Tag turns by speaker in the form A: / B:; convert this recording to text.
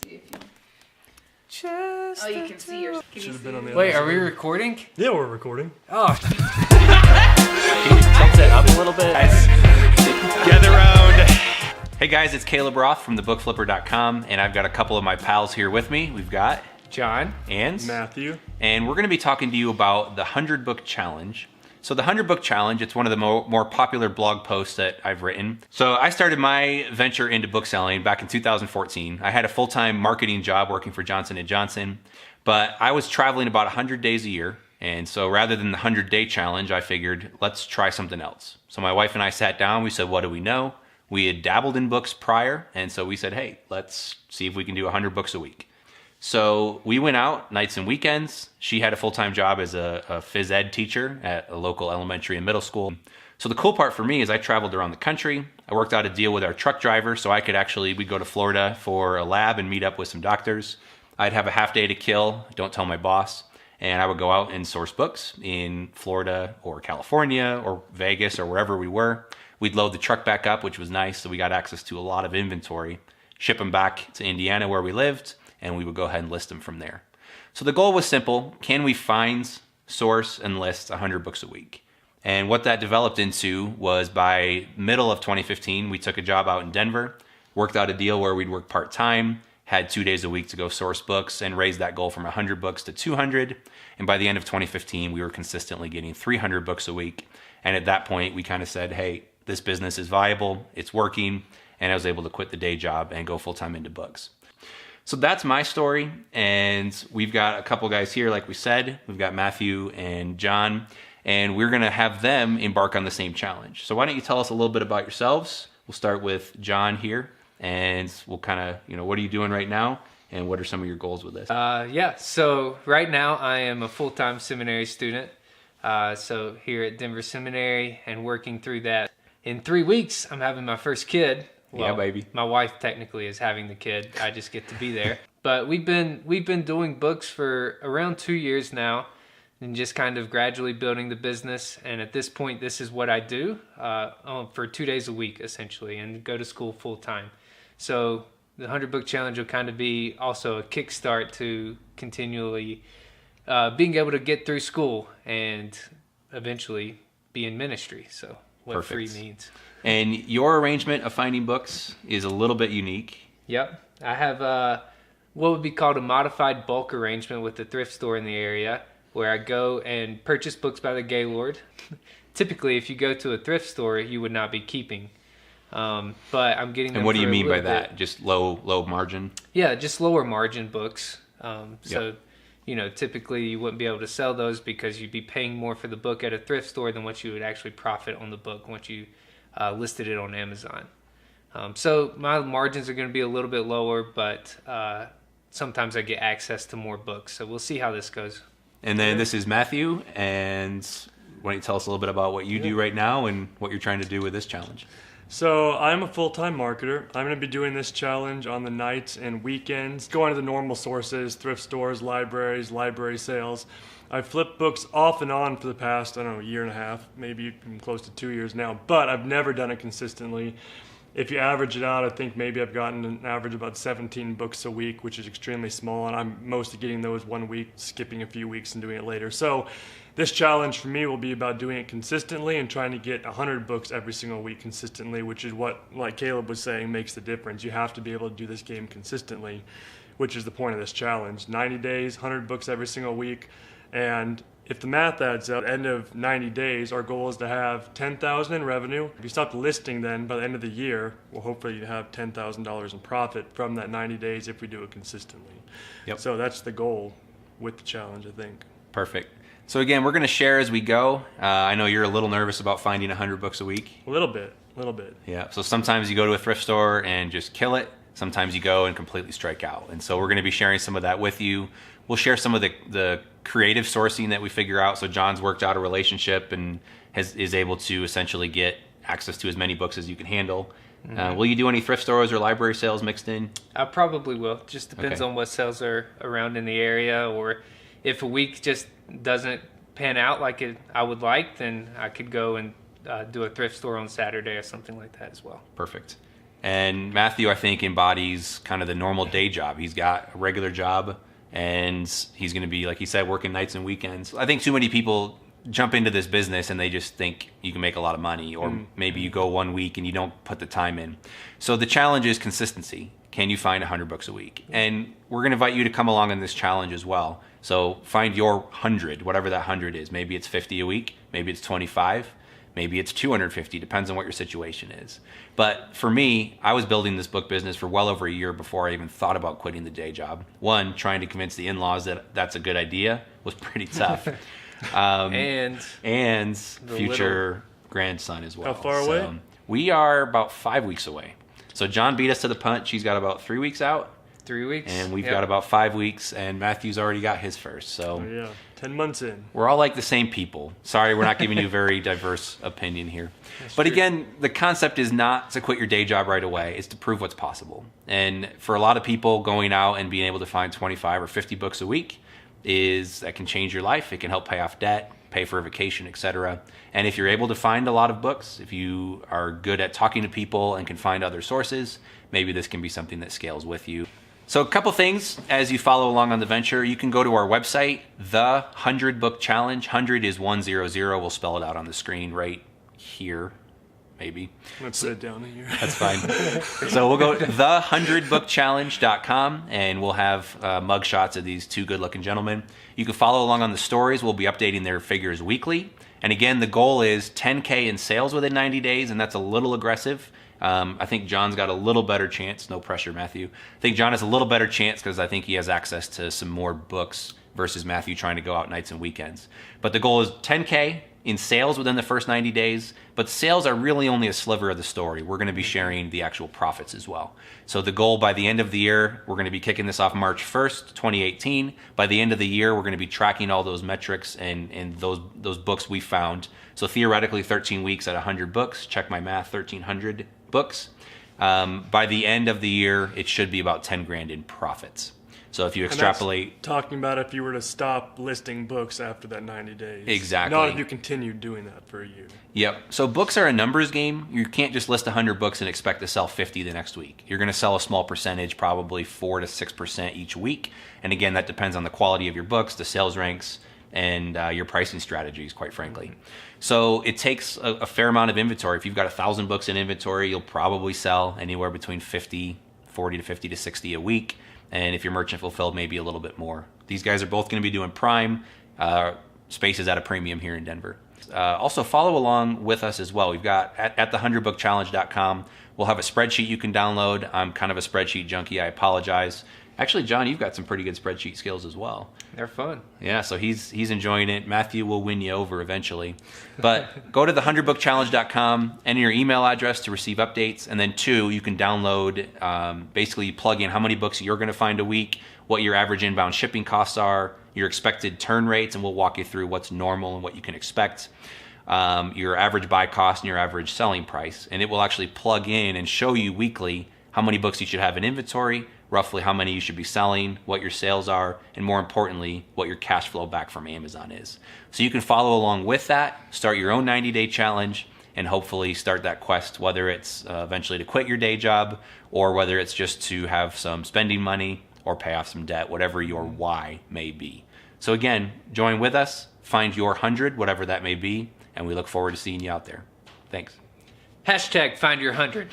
A: see if you...
B: Just
A: oh, you can see your...
C: Should have been on the
B: Wait,
C: other
B: are we
C: side.
B: recording?
C: Yeah, we're recording.
B: Oh,
D: Can you tilt it up a little bit? Gather round. Hey guys, it's Caleb Roth from thebookflipper.com, and I've got a couple of my pals here with me. We've got
B: John
D: and
C: Matthew.
D: and we're going to be talking to you about the 100 Book Challenge. So the 100 Book Challenge, it's one of the more popular blog posts that I've written. So I started my venture into book selling back in 2014. I had a full-time marketing job working for Johnson & Johnson, but I was traveling about 100 days a year. And so rather than the 100-day challenge, I figured, let's try something else. So my wife and I sat down, we said, what do we know? We had dabbled in books prior, and so we said, hey, let's see if we can do 100 books a week. So we went out nights and weekends. She had a full-time job as a phys ed teacher at a local elementary and middle school. So the cool part for me is I traveled around the country. I worked out a deal with our truck driver, so I could we'd go to Florida for a lab and meet up with some doctors. I'd have a half day to kill, don't tell my boss. And I would go out and source books in Florida or California or Vegas or wherever we were. We'd load the truck back up, which was nice, so we got access to a lot of inventory, ship them back to Indiana where we lived, and we would go ahead and list them from there. So the goal was simple. Can we find, source, and list 100 books a week? And what that developed into was by middle of 2015, we took a job out in Denver, worked out a deal where we'd work part-time, had 2 days a week to go source books, and raised that goal from 100 books to 200. And by the end of 2015, we were consistently getting 300 books a week. And at that point, we kind of said, hey, this business is viable, it's working, and I was able to quit the day job and go full-time into books. So that's my story, and we've got a couple guys here, like we said. We've got Matthew and John, and we're going to have them embark on the same challenge. So why don't you tell us a little bit about yourselves? We'll start with John here. And we'll kind of, what are you doing right now? And what are some of your goals with this?
B: yeah. So right now I am a full-time seminary student. So here at Denver Seminary and working through that. In 3 weeks, I'm having my first kid. Well,
D: yeah, baby.
B: My wife technically is having the kid. I just get to be there. But we've been doing books for around 2 years now, and just kind of gradually building the business. And at this point, this is what I do for 2 days a week, essentially, and go to school full-time. So the 100 Book Challenge will kind of be also a kickstart to continually being able to get through school and eventually be in ministry. So what
D: Perfect.
B: free means.
D: And your arrangement of finding books is a little bit unique.
B: Yep. I have what would be called a modified bulk arrangement with a thrift store in the area where I go and purchase books by the Gaylord. Typically, if you go to a thrift store, you would not be keeping. But I'm getting them.
D: And what do you
B: for a
D: mean by
B: little
D: that?
B: bit.
D: Just low margin?
B: Yeah, just lower margin books. So,
D: Yep.
B: typically you wouldn't be able to sell those because you'd be paying more for the book at a thrift store than what you would actually profit on the book once you listed it on Amazon. So my margins are going to be a little bit lower, but sometimes I get access to more books. So we'll see how this goes.
D: And then this is Matthew, and why don't you tell us a little bit about what you do right now and what you're trying to do with this challenge?
C: So I'm a full-time marketer. I'm going to be doing this challenge on the nights and weekends, going to the normal sources, thrift stores, libraries, library sales. I've flipped books off and on for the past, a year and a half, maybe close to 2 years now, but I've never done it consistently. If you average it out, I think maybe I've gotten an average about 17 books a week, which is extremely small, and I'm mostly getting those 1 week, skipping a few weeks and doing it later. So this challenge for me will be about doing it consistently and trying to get 100 books every single week consistently, which is what, like Caleb was saying, makes the difference. You have to be able to do this game consistently, which is the point of this challenge. 90 days, 100 books every single week, and if the math adds up, at the end of 90 days, our goal is to have $10,000 in revenue. If you stop listing, then by the end of the year, we'll hopefully have $10,000 in profit from that 90 days if we do it consistently.
D: Yep.
C: So that's the goal with the challenge, I think.
D: Perfect. So again, we're going to share as we go. I know you're a little nervous about finding 100 books a week.
C: A little bit.
D: Yeah. So sometimes you go to a thrift store and just kill it. Sometimes you go and completely strike out. And so we're going to be sharing some of that with you. We'll share some of the creative sourcing that we figure out. So John's worked out a relationship and is able to essentially get access to as many books as you can handle. Mm-hmm. Will you do any thrift stores or library sales mixed in?
B: I probably will. Just depends
D: Okay.
B: on what sales are around in the area, or if a week just doesn't pan out like I would like, then I could go and do a thrift store on Saturday or something like that as well.
D: Perfect. And Matthew, I think, embodies kind of the normal day job. He's got a regular job, and he's going to be, like he said, working nights and weekends. I think too many people jump into this business and they just think you can make a lot of money, or maybe you go 1 week and you don't put the time in. So the challenge is consistency. Can you find 100 books a week? And we're going to invite you to come along on this challenge as well. So find your 100, whatever that 100 is. Maybe it's 50 a week, maybe it's 25, maybe it's 250, depends on what your situation is. But for me, I was building this book business for well over a year before I even thought about quitting the day job. One, trying to convince the in-laws that that's a good idea was pretty tough. And future grandson as well.
C: How far away?
D: We are about 5 weeks away. So John beat us to the punch. He's got about 3 weeks out.
B: 3 weeks.
D: And we've got about 5 weeks, and Matthew's already got his first. So
C: Oh, yeah, 10 months in.
D: we're all like the same people. Sorry, we're not giving you a very diverse opinion here. But again, the concept is not to quit your day job right away. It's to prove what's possible. And for a lot of people, going out and being able to find 25 or 50 books a week that can change your life. It can help pay off debt, pay for a vacation, etc. And if you're able to find a lot of books, if you are good at talking to people and can find other sources, maybe this can be something that scales with you. So a couple things as you follow along on the venture. You can go to our website, The 100 Book Challenge. 100 is 100. We'll spell it out on the screen right here, maybe.
C: Let's sit down here.
D: That's fine. So we'll go to the100bookchallenge.com, and we'll have mugshots of these two good-looking gentlemen. You can follow along on the stories. We'll be updating their figures weekly. And again, the goal is 10K in sales within 90 days, and that's a little aggressive. I think John's got a little better chance. No pressure, Matthew. I think John has a little better chance because I think he has access to some more books versus Matthew trying to go out nights and weekends. But the goal is 10K in sales within the first 90 days, but sales are really only a sliver of the story. We're going to be sharing the actual profits as well. So the goal by the end of the year, we're going to be kicking this off March 1st, 2018. By the end of the year, we're going to be tracking all those metrics and those books we found. So theoretically, 13 weeks at 100 books. Check my math, 1,300 books. By the end of the year, it should be about 10 grand in profits. So if you extrapolate,
C: Talking about if you were to stop listing books after that 90 days.
D: Exactly.
C: Not if you continue doing that for a year.
D: Yep. So books are a numbers game. You can't just list 100 books and expect to sell 50 the next week. You're going to sell a small percentage, probably 4 to 6% each week. And again, that depends on the quality of your books, the sales ranks, and your pricing strategies, quite frankly. So it takes a fair amount of inventory. If you've got 1,000 books in inventory, you'll probably sell anywhere between 40 to 50 to 60 a week. And if you're merchant fulfilled, maybe a little bit more. These guys are both going to be doing Prime. Space is at a premium here in Denver. Also follow along with us as well. We've got at the100bookchallenge.com. We'll have a spreadsheet you can download. I'm kind of a spreadsheet junkie. I apologize. Actually, John, you've got some pretty good spreadsheet skills as well.
B: They're fun.
D: Yeah, so he's enjoying it. Matthew will win you over eventually. But go to the100bookchallenge.com, enter your email address to receive updates, and then 2, you can download, basically you plug in how many books you're going to find a week, what your average inbound shipping costs are, your expected turn rates, and we'll walk you through what's normal and what you can expect, your average buy cost and your average selling price. And it will actually plug in and show you weekly how many books you should have in inventory, roughly how many you should be selling, what your sales are, and more importantly, what your cash flow back from Amazon is. So you can follow along with that, start your own 90-day challenge, and hopefully start that quest, whether it's eventually to quit your day job or whether it's just to have some spending money or pay off some debt, whatever your why may be. So again, join with us, find your 100, whatever that may be, and we look forward to seeing you out there. Thanks.
B: #find your 100.